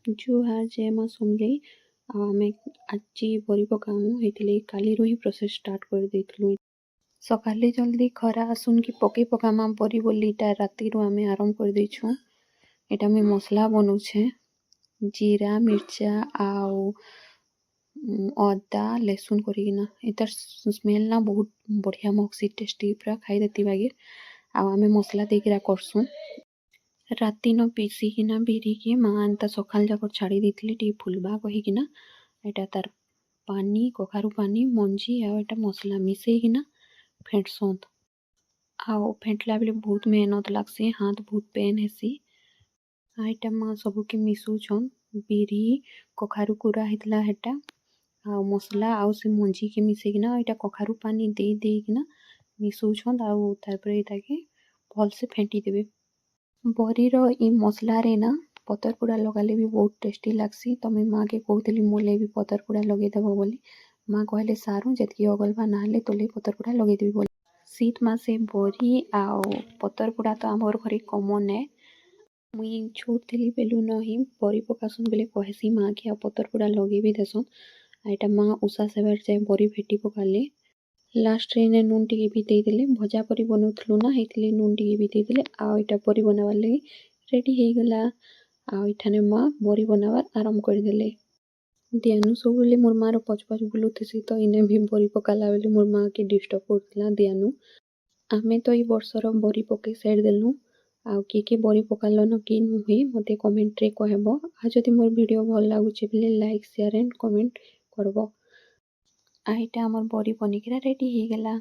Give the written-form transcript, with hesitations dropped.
जुहार जय माँ समलेई आमे आज बरी पकामु हेतिले कालीरू ही प्रोसेस स्टार्ट कर देइथलु। सकाले जल्दी खरा आसुन कि पके पकामा बरी बोली इटा रातिरू आमे आरंभ कर देइछु। एटा मी मसला बनौछे जीरा मिर्चा आउ अदा लहसुन करिकिना एतार स्मेल ना बहुत बढ़िया मक्सी टेस्टी पूरा खाई देती बागे आमे मसला देकिरा करसु। राति न पीसिकिना बिरी के माँ एंता सकाल जाकर छाड़ी देइथिले टी फुलबा कहिकिना एटा तार पानी कखारू पानी मंजी आ एटा मसला मिसेकिना फेंटसों। आउ फेंटला बेले बहुत मेहनत लागसी हाथ बहुत पेन हेसी। एटा माँ सबके मिसुछन बिरी कखारू कुरा हेतला हेटा आउ मसला आउ से मंजी के मिसेकिना एटा कखारू पानी दे देकिना मिसुछन आउ तारपरे एटाके भल से फेंटी देबे। बरीर इ मसला रे ना पतर पुड़ा लगाले भी बहुत टेस्टी लागसी। तो मैं माँ के कहूली मोले भी पतर पुड़ा लगे देव बोली माँ कहले सारू जतकी अगलबा नाले तोले पतर पुड़ा लगे देबी बोली। शीत मासे बरी आउ पतर पुड़ा तो आमर घरे कॉमन है। मुई छोट थी बेलू न ही बरी पकासन बेले कहसी माँ के पतर पुड़ा लगे भी देसन। एटा माँ उषा से जाए बरी भेटी पकाले लास्ट रे ने नून टिके भी देदेले भजा परी बनौथलु ना हेतिले नून टिके भी देदेले आउ एटा बरी बनावार लगी रेडी हे गला। आउ इठाने माँ बरी बनावार आरंभ कर देले। दियानु सब बेले मोर माँ रो पछ पछ बुलुथिसी तो इने भी बरी पकाला बेले मोर माँ के डिस्टर्ब करथला दियानु। आमे तो ई वर्षर बरी पके साइड देलु आउ के बरी पकालो न कि नुहे मते कमेंट रे कहबो। आ जदि मोर वीडियो भल लागुचे बेले लाइक शेयर एंड कमेंट करबो। आ एटा हमर बरी बनिकिरा रेडी हे गला।